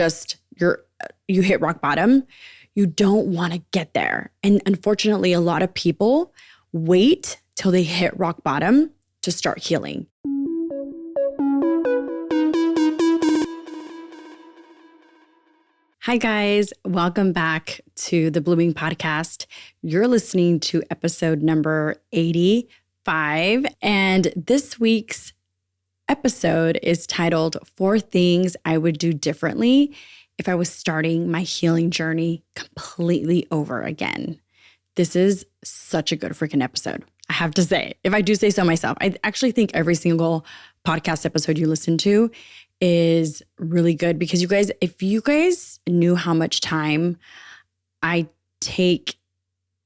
just you hit rock bottom, you don't want to get there. And unfortunately, a lot of people wait till they hit rock bottom to start healing. Hi guys, welcome back to the Blooming Podcast. You're listening to episode number 85, and this week's episode is titled 4 Things I Would Do Differently If I Was Starting My Healing Journey Completely Over Again. This is such a good freaking episode, I have to say. If I do say so myself, I actually think every single podcast episode you listen to is really good because you guys, if you guys knew how much time I take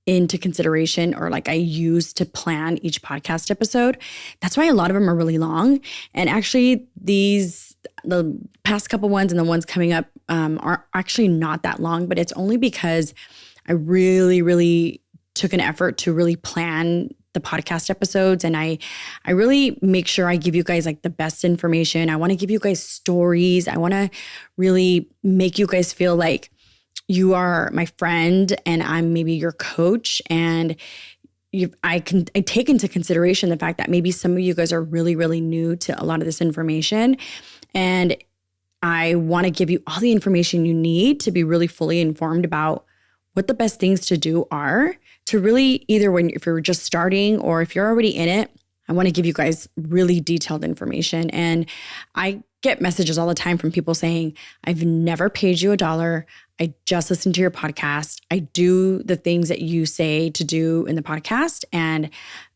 into consideration or like I use to plan each podcast episode, that's why a lot of them are really long. And actually the past couple ones and the ones coming up are actually not that long, but it's only because I really, really took an effort to really plan the podcast episodes. And I really make sure I give you guys like the best information. I want to give you guys stories. I want to really make you guys feel like you are my friend and I'm maybe your coach. And I take into consideration the fact that maybe some of you guys are really, really new to a lot of this information. And I want to give you all the information you need to be really fully informed about what the best things to do are to really either if you're just starting or if you're already in it. I want to give you guys really detailed information. And I get messages all the time from people saying, I've never paid you $1. I just listen to your podcast. I do the things that you say to do in the podcast and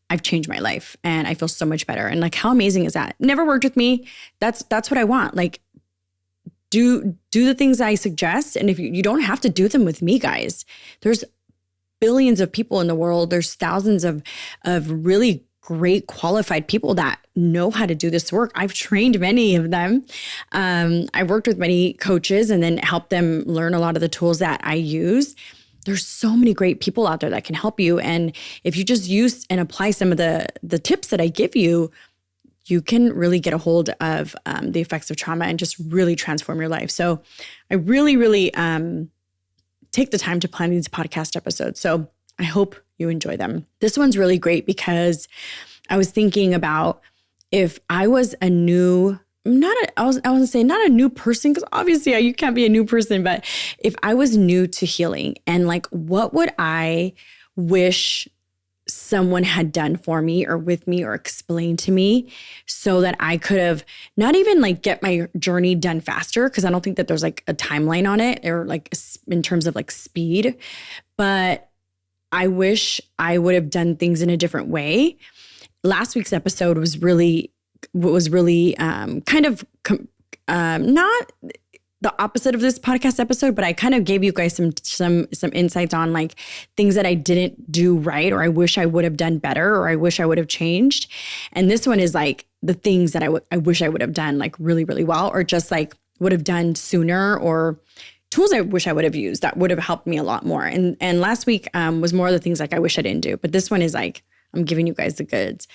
I've changed my life and I feel so much better. And like, how amazing is that? Never worked with me. That's what I want. Like, do the things I suggest. And if you don't have to do them with me, guys, there's billions of people in the world. There's thousands of really great qualified people that know how to do this work. I've trained many of them. I've worked with many coaches and then helped them learn a lot of the tools that I use. There's so many great people out there that can help you. And if you just use and apply some of the tips that I give you, you can really get a hold of the effects of trauma and just really transform your life. So I really, really take the time to plan these podcast episodes. So I hope you enjoy them. This one's really great because I was thinking about if I was a new, I was going to say not a new person, because obviously you can't be a new person, but if I was new to healing and like, what would I wish someone had done for me or with me or explained to me so that I could have not even like get my journey done faster, because I don't think that there's like a timeline on it or like in terms of like speed, but I wish I would have done things in a different way. Last week's episode was really kind of not the opposite of this podcast episode, but I kind of gave you guys some insights on like things that I didn't do right, or I wish I would have done better, or I wish I would have changed. And this one is like the things that I wish I would have done like really, really well, or just like would have done sooner, or tools I wish I would have used that would have helped me a lot more. And last week was more of the things like I wish I didn't do, but this one is like, I'm giving you guys the goods.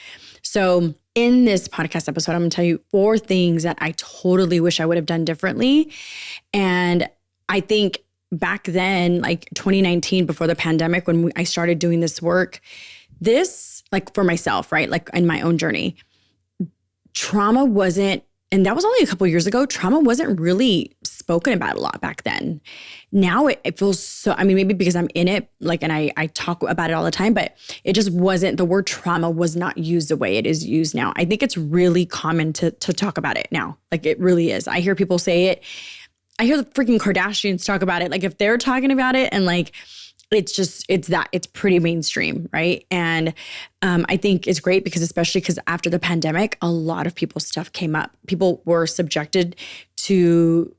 So in this podcast episode, I'm going to tell you 4 things that I totally wish I would have done differently. And I think back then, like 2019, before the pandemic, when I started doing this work, this, like for myself, right? Like in my own journey, trauma wasn't, and that was only a couple of years ago, trauma wasn't really spoken about a lot back then. Now it feels so, I mean, maybe because I'm in it, like, and I talk about it all the time, but it just wasn't, the word trauma was not used the way it is used now. I think it's really common to talk about it now. Like it really is. I hear people say it. I hear the freaking Kardashians talk about it. Like if they're talking about it and like, it's pretty mainstream, right? And I think it's great because especially because after the pandemic, a lot of people's stuff came up. People were subjected to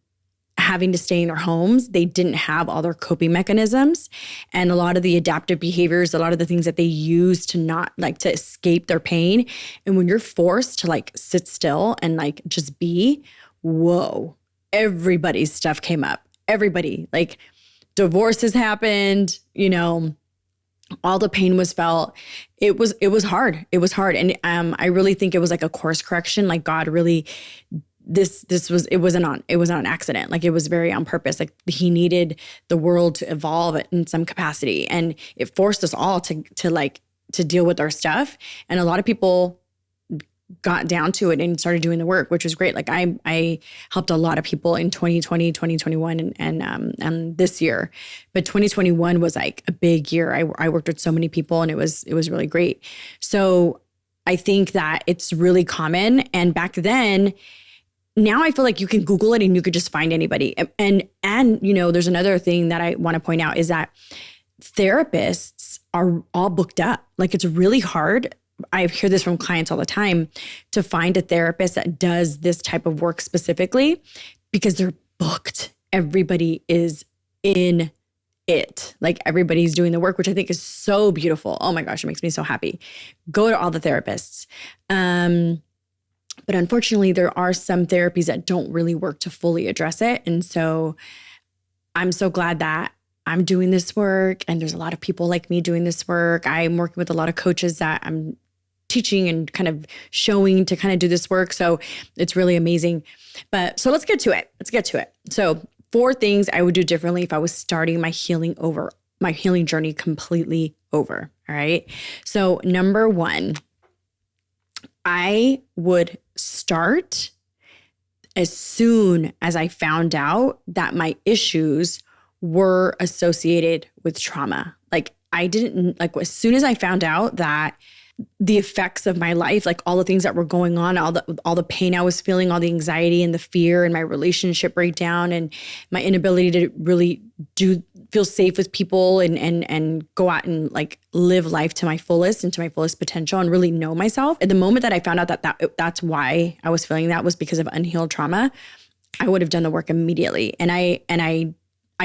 having to stay in their homes. They didn't have all their coping mechanisms and a lot of the adaptive behaviors, a lot of the things that they use to not like to escape their pain. And when you're forced to like sit still and like just be, whoa, everybody's stuff came up. Everybody, like divorces happened, you know, all the pain was felt. It was hard. It was hard. And I really think it was like a course correction. Like God really it wasn't an accident. Like, it was very on purpose. Like, he needed the world to evolve in some capacity, and it forced us all to deal with our stuff. And a lot of people got down to it and started doing the work, which was great. Like, I helped a lot of people in 2020, 2021, and this year. But 2021 was like a big year. I worked with so many people, and it was really great. So I think that it's really common. And back then, now I feel like you can Google it and you could just find anybody. And there's another thing that I want to point out is that therapists are all booked up. Like, it's really hard. I hear this from clients all the time, to find a therapist that does this type of work specifically, because they're booked. Everybody is in it. Like, everybody's doing the work, which I think is so beautiful. Oh my gosh, it makes me so happy. Go to all the therapists. But unfortunately, there are some therapies that don't really work to fully address it. And so I'm so glad that I'm doing this work, and there's a lot of people like me doing this work. I'm working with a lot of coaches that I'm teaching and kind of showing to kind of do this work. So it's really amazing. But so let's get to it. So 4 things I would do differently if I was starting my healing journey completely over. All right. So number 1, I would start as soon as I found out that my issues were associated with trauma. Like, as soon as I found out that the effects of my life, like all the things that were going on, all the pain I was feeling, all the anxiety and the fear and my relationship breakdown and my inability to really feel safe with people and go out and like live life to my fullest and to my fullest potential and really know myself. At the moment that I found out that's why I was feeling that was because of unhealed trauma, I would have done the work immediately. And I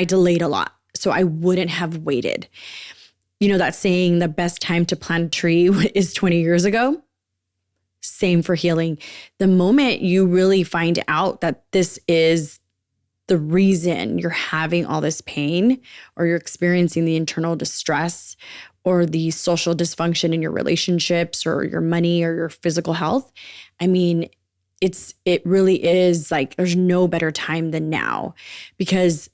delayed a lot. So I wouldn't have waited. You know that saying, the best time to plant a tree is 20 years ago? Same for healing. The moment you really find out that this is the reason you're having all this pain, or you're experiencing the internal distress or the social dysfunction in your relationships or your money or your physical health, I mean, it really is like, there's no better time than now, because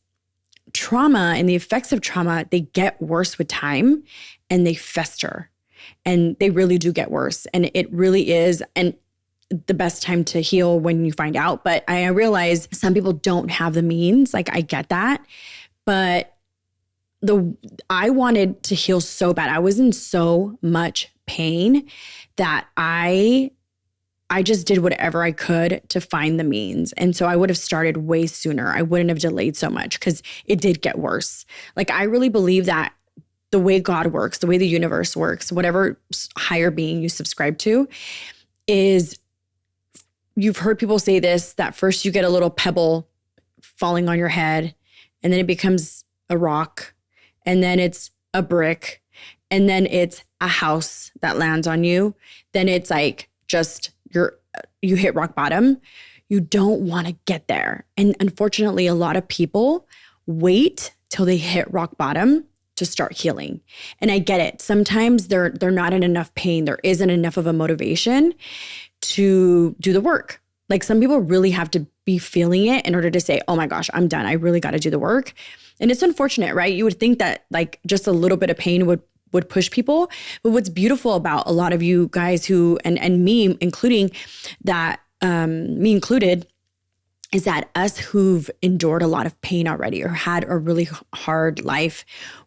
trauma and the effects of trauma, they get worse with time and they fester, and they really do get worse. And it really is the best time to heal when you find out. But I realize some people don't have the means. Like, I get that. But I wanted to heal so bad. I was in so much pain that I just did whatever I could to find the means. And so I would have started way sooner. I wouldn't have delayed so much, because it did get worse. Like, I really believe that the way God works, the way the universe works, whatever higher being you subscribe to, is, you've heard people say this, that first you get a little pebble falling on your head, and then it becomes a rock, and then it's a brick, and then it's a house that lands on you. Then it's like just you hit rock bottom. You don't want to get there. And unfortunately, a lot of people wait till they hit rock bottom to start healing. And I get it. Sometimes they're not in enough pain. There isn't enough of a motivation to do the work. Like, some people really have to be feeling it in order to say, oh my gosh, I'm done. I really got to do the work. And it's unfortunate, right? You would think that like just a little bit of pain would push people. But what's beautiful about a lot of you guys who, and me including, that me included, is that us who've endured a lot of pain already or had a really hard life,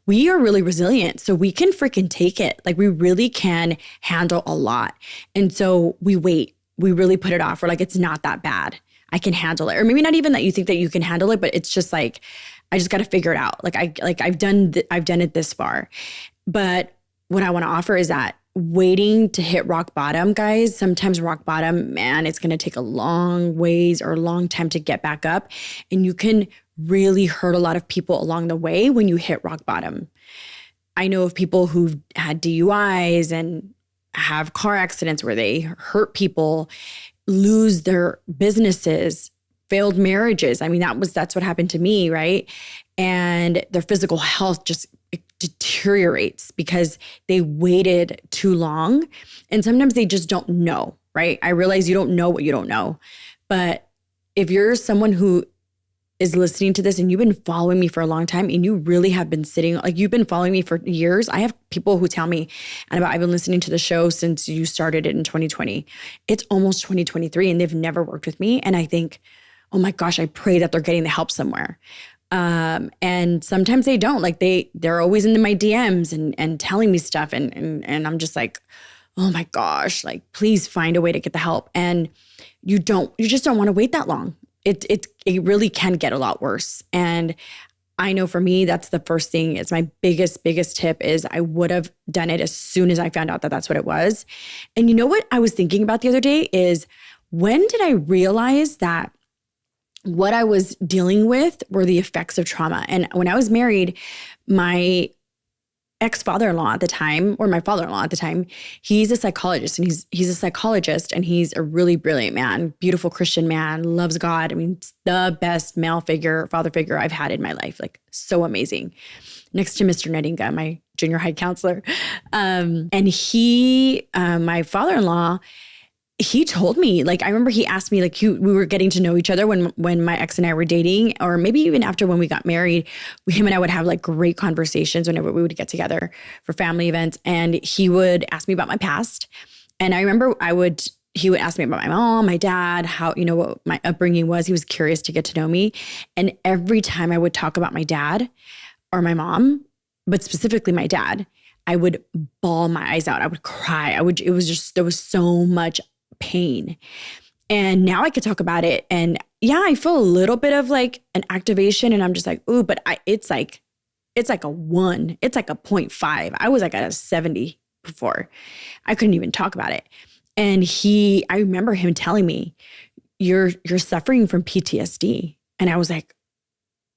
we are really resilient. So we can freaking take it. Like, we really can handle a lot. And so we wait. We really put it off. We're like, it's not that bad. I can handle it. Or maybe not even that you think that you can handle it, but it's just like, I just got to figure it out. Like, I've done it this far. But what I want to offer is that waiting to hit rock bottom, guys, sometimes rock bottom, man, it's going to take a long ways or a long time to get back up. And you can really hurt a lot of people along the way when you hit rock bottom. I know of people who've had DUIs and have car accidents where they hurt people, lose their businesses, failed marriages. I mean, that's what happened to me, right? And their physical health just deteriorates because they waited too long. And sometimes they just don't know, right? I realize you don't know what you don't know, but if you're someone who is listening to this and you've been following me for a long time and you really have been sitting, like you've been following me for years. I have people who tell me, and I've been listening to the show since you started it in 2020. It's almost 2023 and they've never worked with me. And I think, oh my gosh, I pray that they're getting the help somewhere. And sometimes they don't, like they're always into my DMs and telling me stuff. And I'm just like, oh my gosh, like please find a way to get the help. And you just don't want to wait that long. It really can get a lot worse. And I know for me, that's the first thing. It's my biggest tip is I would have done it as soon as I found out that that's what it was. And you know what I was thinking about the other day is, when did I realize that what I was dealing with were the effects of trauma? And when I was married, my ex-father-in-law at the time, or my father-in-law at the time, he's a psychologist, and he's a psychologist, and he's a really brilliant man, beautiful Christian man, loves God. I mean, it's the best male figure, father figure I've had in my life, like so amazing. Next to Mr. Nedinga, my junior high counselor. And he, my father-in-law, he told me, like, I remember he asked me, like, we were getting to know each other when my ex and I were dating, or maybe even after when we got married, him and I would have like great conversations whenever we would get together for family events. And he would ask me about my past. And I remember he would ask me about my mom, my dad, how, what my upbringing was. He was curious to get to know me. And every time I would talk about my dad or my mom, but specifically my dad, I would bawl my eyes out. I would cry. There was so much pain. And now I could talk about it. And yeah, I feel a little bit of like an activation, and I'm just like, ooh, but it's like a 1. It's like a 0.5. I was like at a 70 before. I couldn't even talk about it. And I remember him telling me, you're suffering from PTSD. And I was like,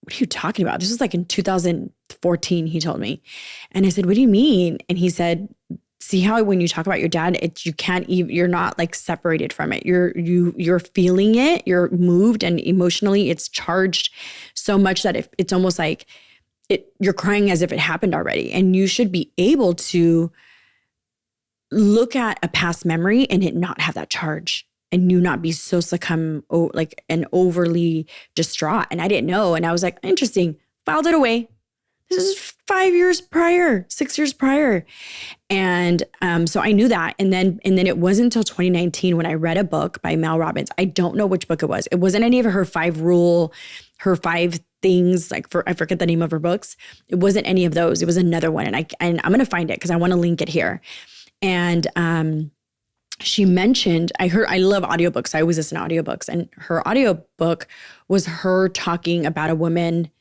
what are you talking about? This was like in 2014, he told me. And I said, what do you mean? And he said, see how when you talk about your dad, you're not like separated from it. You're feeling it, you're moved, and emotionally it's charged so much that it's almost like you're crying as if it happened already. And you should be able to look at a past memory and it not have that charge, and you not be so like and overly distraught. And I didn't know. And I was like, interesting, filed it away. This is 5 years prior, 6 years prior. And so I knew that. And then it wasn't until 2019 when I read a book by Mel Robbins. I don't know which book it was. It wasn't any of her 5 things, I forget the name of her books. It wasn't any of those. It was another one. And I'm going to find it because I want to link it here. And she mentioned, I love audiobooks. I always listen to audiobooks. And her audiobook was her talking about a woman.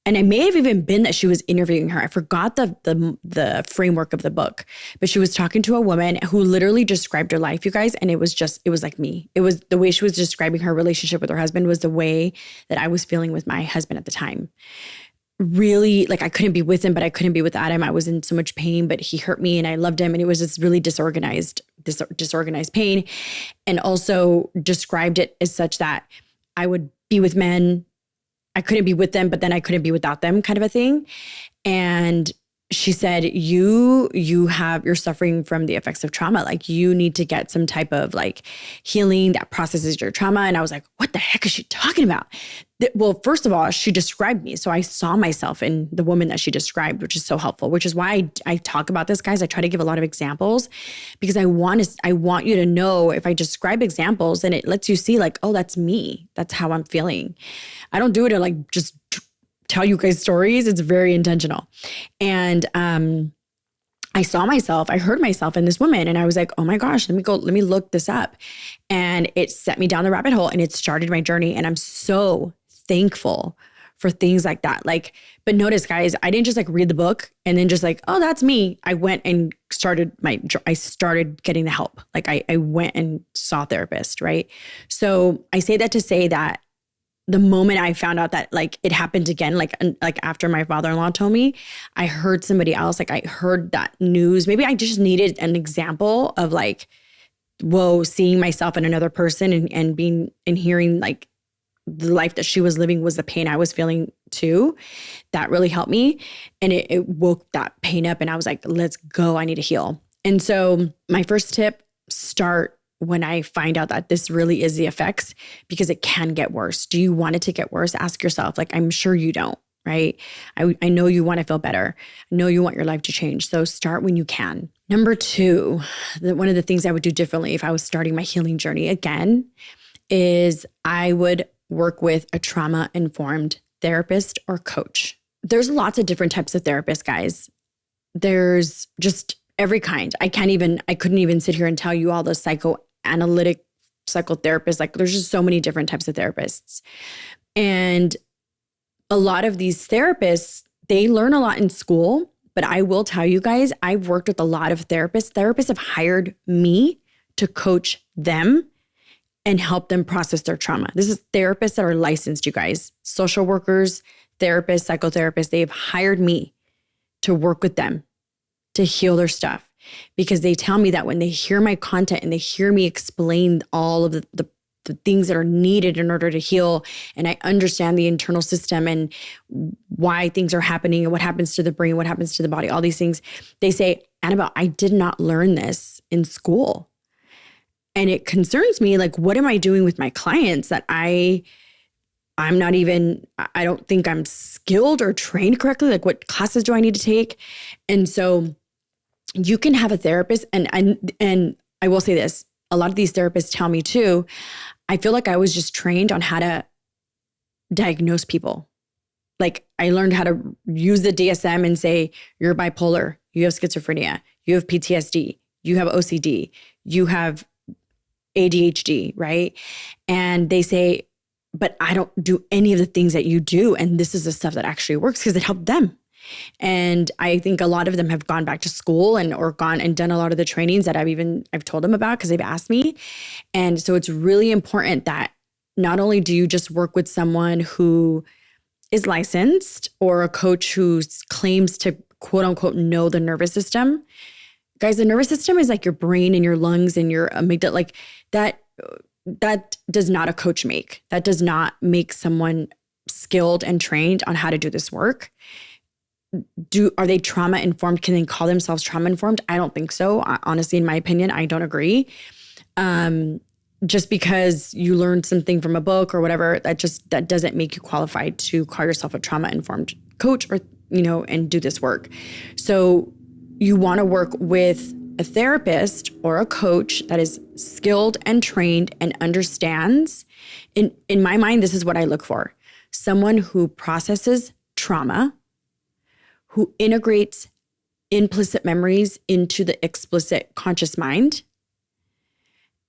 And it may have even been that she was interviewing her. I forgot the framework of the book, but she was talking to a woman who literally described her life, you guys. And it was like me. It was the way she was describing her relationship with her husband was the way that I was feeling with my husband at the time. Really, like I couldn't be with him, but I couldn't be without him. I was in so much pain, but he hurt me and I loved him. And it was this really disorganized pain. And also described it as such that I would be with men, I couldn't be with them, but then I couldn't be without them, kind of a thing. And she said, you're suffering from the effects of trauma. Like you need to get some type of like healing that processes your trauma. And I was like, what the heck is she talking about? Well, first of all, she described me. So I saw myself in the woman that she described, which is so helpful, which is why I talk about this, guys. I try to give a lot of examples because I want you to know, if I describe examples, then it lets you see like, oh, that's me. That's how I'm feeling. I don't do it to like just tell you guys stories. It's very intentional. And I heard myself in this woman, and I was like, oh my gosh, let me look this up. And it set me down the rabbit hole and it started my journey. And I'm so thankful for things like that. Like, but notice, guys, I didn't just like read the book and then just like, oh, that's me. I went and started getting the help. Like I went and saw a therapist, right? So I say that to say that the moment I found out that like it happened again, like after my father-in-law told me, I heard somebody else, like I heard that news. Maybe I just needed an example of like, whoa, seeing myself in another person and being and hearing like the life that she was living was the pain I was feeling too. That really helped me. And it woke that pain up and I was like, let's go. I need to heal. And so my first tip, start when I find out that this really is the effects, because it can get worse. Do you want it to get worse? Ask yourself. Like, I'm sure you don't, right? I know you want to feel better. I know you want your life to change. So start when you can. Number 2, one of the things I would do differently if I was starting my healing journey again is I would work with a trauma-informed therapist or coach. There's lots of different types of therapists, guys. There's just every kind. I couldn't even sit here and tell you all the psychoanalytic psychotherapists. Like, there's just so many different types of therapists. And a lot of these therapists, they learn a lot in school, but I will tell you guys, I've worked with a lot of therapists. Therapists have hired me to coach them and help them process their trauma. This is therapists that are licensed, you guys. Social workers, therapists, psychotherapists, they've hired me to work with them to heal their stuff, because they tell me that when they hear my content and they hear me explain all of the things that are needed in order to heal, and I understand the internal system and why things are happening and what happens to the brain, what happens to the body, all these things, they say, Annabelle, I did not learn this in school. And it concerns me, like, what am I doing with my clients that I don't think I'm skilled or trained correctly? Like, what classes do I need to take? And so you can have a therapist, and I will say this, a lot of these therapists tell me too, I feel like I was just trained on how to diagnose people. Like, I learned how to use the DSM and say, you're bipolar, you have schizophrenia, you have PTSD, you have OCD, you have ADHD, right? And they say, but I don't do any of the things that you do. And this is the stuff that actually works because it helped them. And I think a lot of them have gone back to school or gone and done a lot of the trainings that I've told them about because they've asked me. And so it's really important that not only do you just work with someone who is licensed or a coach who claims to quote unquote know the nervous system. Guys, the nervous system is like your brain and your lungs and your amygdala. Like that does not a coach make. That does not make someone skilled and trained on how to do this work. Are they trauma informed? Can they call themselves trauma informed? I don't think so. Honestly, in my opinion, I don't agree. Just because you learned something from a book or whatever, that doesn't make you qualified to call yourself a trauma informed coach or, and do this work. So you want to work with a therapist or a coach that is skilled and trained and understands. In my mind, this is what I look for. Someone who processes trauma, who integrates implicit memories into the explicit conscious mind,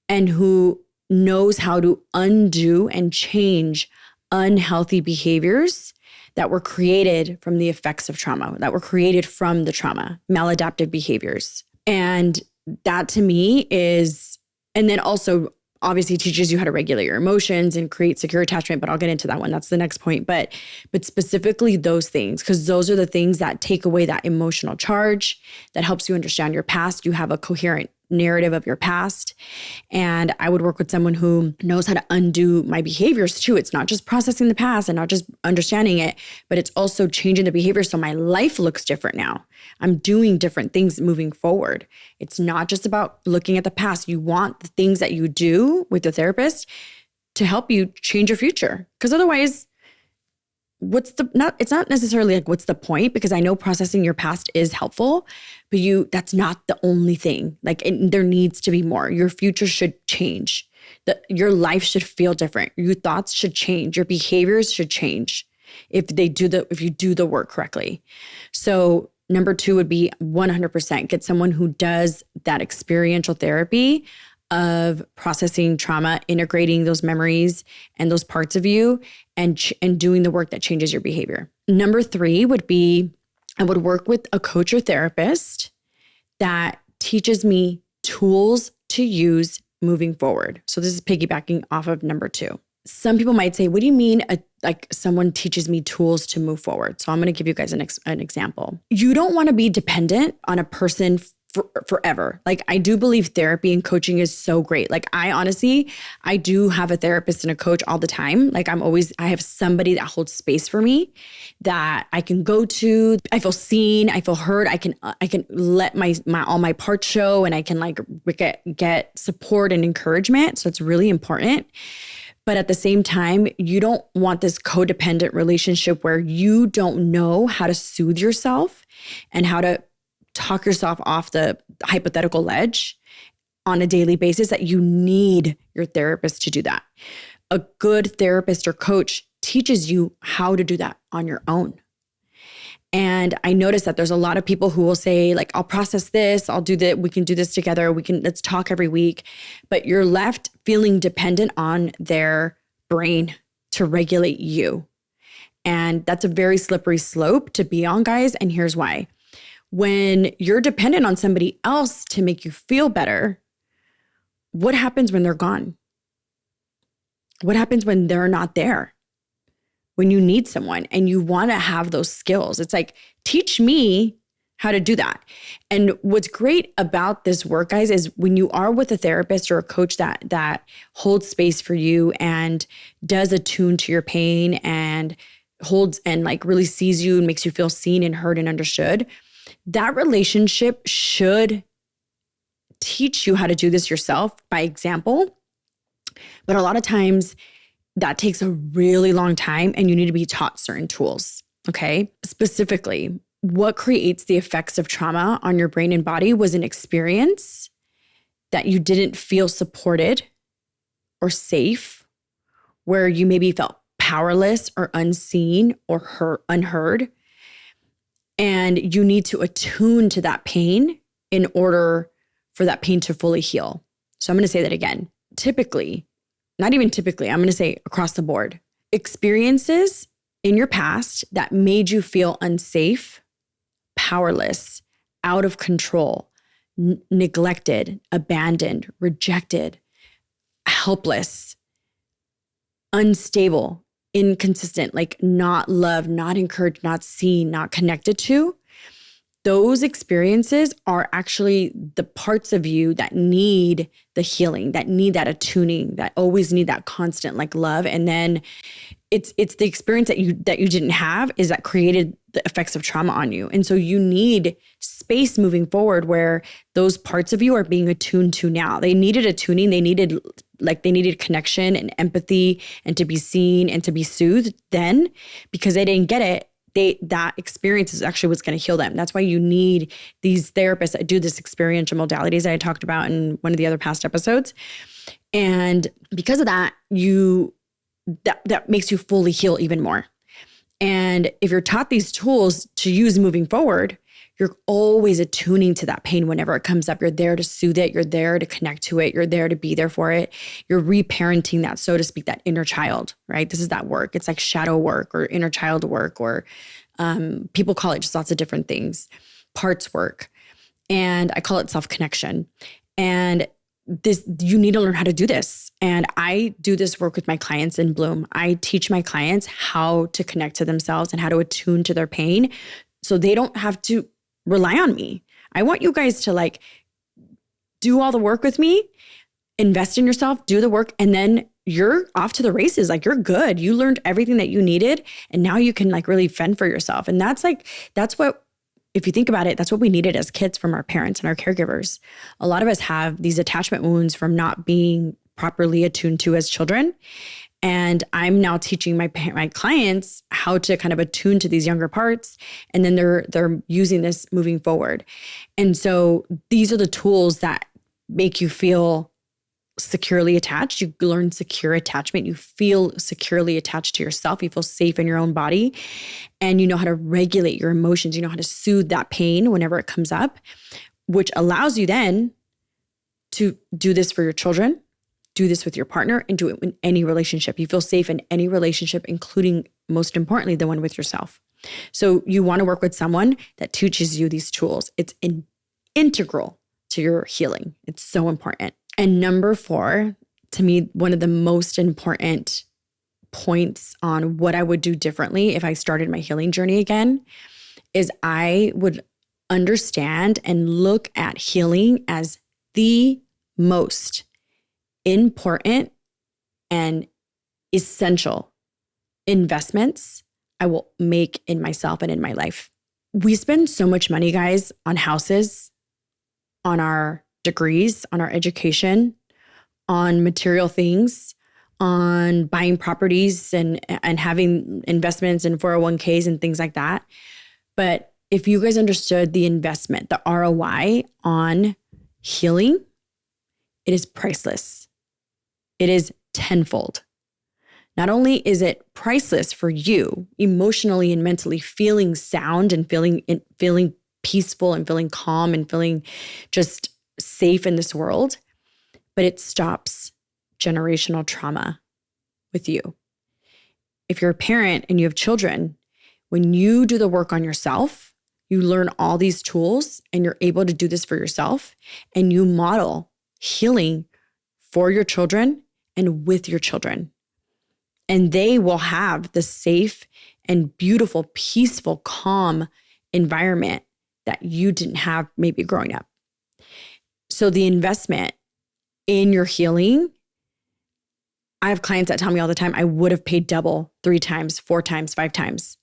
and who knows how to undo and change unhealthy behaviors that were created from the effects of trauma, that were created from the trauma, maladaptive behaviors. And that to me is, and then also obviously teaches you how to regulate your emotions and create secure attachment, but I'll get into that one. That's the next point. But specifically those things, because those are the things that take away that emotional charge, that helps you understand your past. You have a coherent narrative of your past. And I would work with someone who knows how to undo my behaviors too. It's not just processing the past and not just understanding it, but it's also changing the behavior so my life looks different now. I'm doing different things moving forward. It's not just about looking at the past. You want the things that you do with the therapist to help you change your future. Because otherwise, it's not necessarily like, what's the point? Because I know processing your past is helpful, but that's not the only thing. Like there needs to be more. Your future should change. Your life should feel different. Your thoughts should change. Your behaviors should change if you do the work correctly. So number 2 would be 100% get someone who does that experiential therapy of processing trauma, integrating those memories and those parts of you, and doing the work that changes your behavior. Number 3 would be, I would work with a coach or therapist that teaches me tools to use moving forward. So this is piggybacking off of number 2. Some people might say, what do you mean like someone teaches me tools to move forward? So I'm going to give you guys an example. You don't want to be dependent on a person forever. Like, I do believe therapy and coaching is so great. Like, I honestly, I do have a therapist and a coach all the time. Like, I have somebody that holds space for me that I can go to. I feel seen. I feel heard. I can let all my parts show, and I can like get support and encouragement. So it's really important. But at the same time, you don't want this codependent relationship where you don't know how to soothe yourself and how to talk yourself off the hypothetical ledge on a daily basis, that you need your therapist to do that. A good therapist or coach teaches you how to do that on your own. And I noticed that there's a lot of people who will say, like, I'll process this, I'll do that, we can do this together, let's talk every week. But you're left feeling dependent on their brain to regulate you. And that's a very slippery slope to be on, guys. And here's why. When you're dependent on somebody else to make you feel better, what happens when they're gone? What happens when they're not there? When you need someone and you want to have those skills, it's like, teach me how to do that. And what's great about this work, guys, is when you are with a therapist or a coach that holds space for you and does attune to your pain and holds and like really sees you and makes you feel seen and heard and understood, that relationship should teach you how to do this yourself by example. But a lot of times that takes a really long time and you need to be taught certain tools, okay? Specifically, what creates the effects of trauma on your brain and body was an experience that you didn't feel supported or safe, where you maybe felt powerless or unseen or unheard. And you need to attune to that pain in order for that pain to fully heal. So I'm going to say that again. Typically, not even typically, I'm going to say across the board, experiences in your past that made you feel unsafe, powerless, out of control, neglected, abandoned, rejected, helpless, unstable, inconsistent, like not loved, not encouraged, not seen, not connected to, those experiences are actually the parts of you that need the healing, that need that attuning, that always need that constant like love. And then it's the experience that you didn't have is that created the effects of trauma on you. And so you need space moving forward where those parts of you are being attuned to now. They needed attuning. They needed connection and empathy and to be seen and to be soothed then, because they didn't get it. That experience is actually what's going to heal them. That's why you need these therapists that do this experiential modalities that I talked about in one of the other past episodes. And because of that, that makes you fully heal even more. And if you're taught these tools to use moving forward, you're always attuning to that pain whenever it comes up. You're there to soothe it. You're there to connect to it. You're there to be there for it. You're reparenting that, so to speak, that inner child, right? This is that work. It's like shadow work or inner child work, or people call it just lots of different things, parts work. And I call it self-connection. And you need to learn how to do this. And I do this work with my clients in Bloom. I teach my clients how to connect to themselves and how to attune to their pain so they don't have to rely on me. I want you guys to do all the work with me, invest in yourself, do the work, and then you're off to the races. Like, you're good. You learned everything that you needed, and now you can really fend for yourself. And that's what, if you think about it, that's what we needed as kids from our parents and our caregivers. A lot of us have these attachment wounds from not being properly attuned to as children. And I'm now teaching my clients how to kind of attune to these younger parts. And then they're using this moving forward. And so these are the tools that make you feel securely attached. You learn secure attachment. You feel securely attached to yourself. You feel safe in your own body. And you know how to regulate your emotions. You know how to soothe that pain whenever it comes up, which allows you then to do this for your children, do this with your partner, and do it in any relationship. You feel safe in any relationship, including, most importantly, the one with yourself. So you want to work with someone that teaches you these tools. It's integral to your healing. It's so important. And number 4, to me, one of the most important points on what I would do differently if I started my healing journey again is I would understand and look at healing as the most important and essential investments I will make in myself and in my life. We spend so much money, guys, on houses, on our degrees, on our education, on material things, on buying properties and having investments in 401ks and things like that. But if you guys understood the investment, the ROI on healing, it is priceless. It is tenfold. Not only is it priceless for you emotionally and mentally, feeling sound and feeling peaceful and feeling calm and feeling just safe in this world, but it stops generational trauma with you. If you're a parent and you have children, when you do the work on yourself, you learn all these tools and you're able to do this for yourself, and you model healing for your children and with your children. And they will have the safe and beautiful, peaceful, calm environment that you didn't have maybe growing up. So the investment in your healing, I have clients that tell me all the time, I would have paid double 3 times, 4 times, 5 times.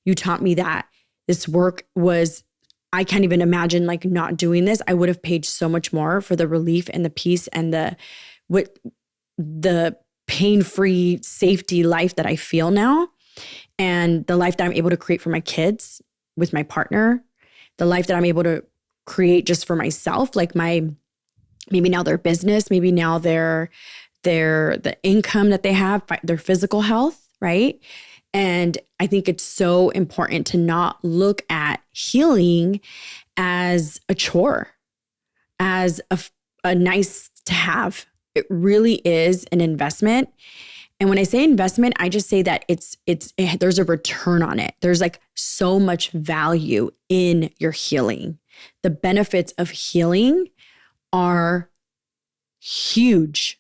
You taught me that this work was, I can't even imagine like not doing this. I would have paid so much more for the relief and the peace and the pain-free safety life that I feel now, and the life that I'm able to create for my kids with my partner, the life that I'm able to create just for myself, like maybe now their business, maybe now the income that they have, their physical health, right? And I think it's so important to not look at healing as a chore, as a nice to have. It really is an investment. And when I say investment, I just say that there's a return on it. There's like so much value in your healing. The benefits of healing are huge.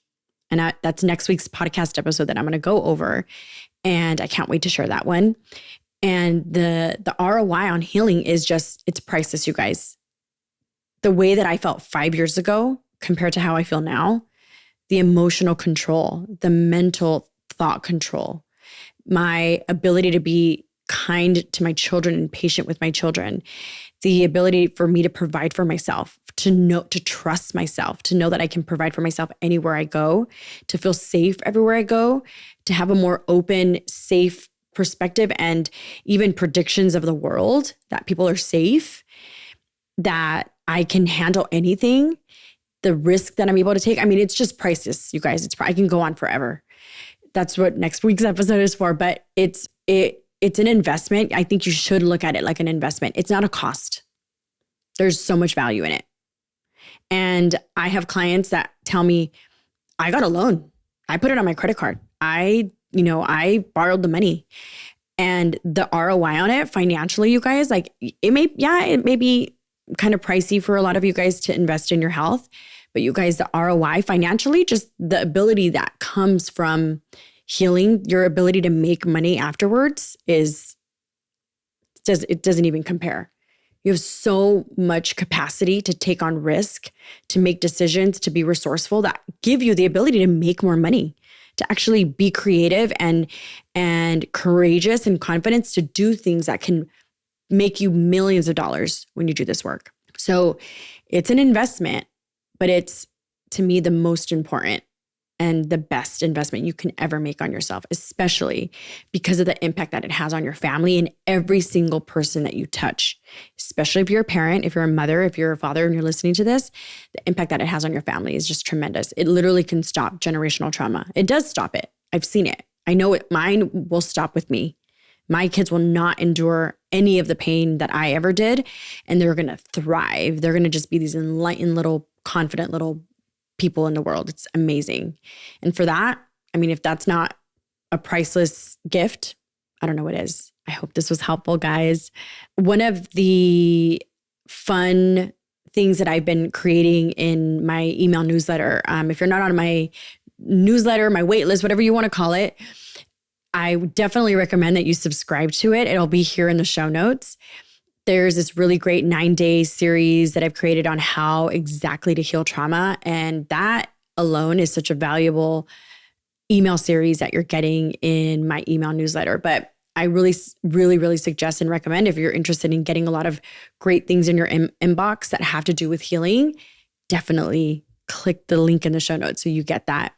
And that's next week's podcast episode that I'm going to go over. And I can't wait to share that one. And the ROI on healing is just, it's priceless, you guys. The way that I felt 5 years ago compared to how I feel now, the emotional control, the mental thought control, my ability to be kind to my children and patient with my children, the ability for me to provide for myself, to trust myself, to know that I can provide for myself anywhere I go, to feel safe everywhere I go, to have a more open, safe perspective and even predictions of the world that people are safe, that I can handle anything, the risk that I'm able to take. I mean, it's just priceless, you guys. I can go on forever. That's what next week's episode is for, but it's an investment. I think you should look at it like an investment. It's not a cost. There's so much value in it. And I have clients that tell me, I got a loan. I put it on my credit card. I borrowed the money. And the ROI on it financially, you guys, like it may be kind of pricey for a lot of you guys to invest in your health. But you guys, the ROI financially, just the ability that comes from healing, your ability to make money afterwards it doesn't even compare. You have so much capacity to take on risk, to make decisions, to be resourceful that give you the ability to make more money, to actually be creative and courageous and confidence to do things that can make you millions of dollars when you do this work. So it's an investment, but it's, to me, the most important and the best investment you can ever make on yourself, especially because of the impact that it has on your family and every single person that you touch, especially if you're a parent, if you're a mother, if you're a father and you're listening to this, the impact that it has on your family is just tremendous. It literally can stop generational trauma. It does stop it. I've seen it. I know it. Mine will stop with me. My kids will not endure any of the pain that I ever did, and they're going to thrive. They're going to just be these enlightened little, confident little people in the world. It's amazing. And for that, I mean, if that's not a priceless gift, I don't know what is. I hope this was helpful, guys. One of the fun things that I've been creating in my email newsletter, if you're not on my newsletter, my wait list, whatever you want to call it, I definitely recommend that you subscribe to it. It'll be here in the show notes. there's this really great 9-day series that I've created on how exactly to heal trauma. And that alone is such a valuable email series that you're getting in my email newsletter. But I really, really, really suggest and recommend, if you're interested in getting a lot of great things in your inbox that have to do with healing, definitely click the link in the show notes so you get that.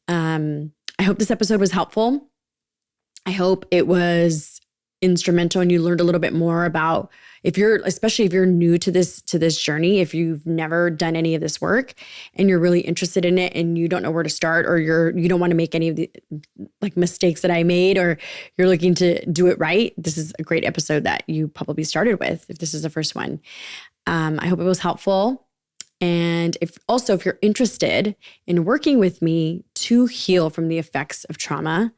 I hope this episode was helpful. I hope it was instrumental and you learned a little bit more about, especially if you're new to this journey, if you've never done any of this work and you're really interested in it and you don't know where to start, or you don't want to make any of the like mistakes that I made, or you're looking to do it right, this is a great episode that you probably started with if this is the first one. I hope it was helpful. And if you're interested in working with me to heal from the effects of trauma,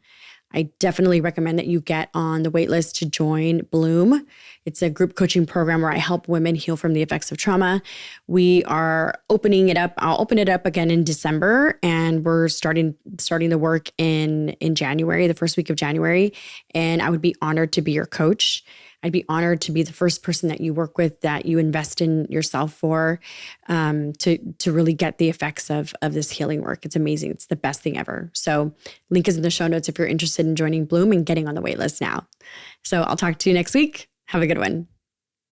I definitely recommend that you get on the waitlist to join Bloom. It's a group coaching program where I help women heal from the effects of trauma. We are opening it up. I'll open it up again in December, and we're starting the work in January, the first week of January. And I would be honored to be your coach. I'd be honored to be the first person that you work with, that you invest in yourself for, to really get the effects of this healing work. It's amazing. It's the best thing ever. So link is in the show notes if you're interested in joining Bloom and getting on the wait list now. So I'll talk to you next week. Have a good one.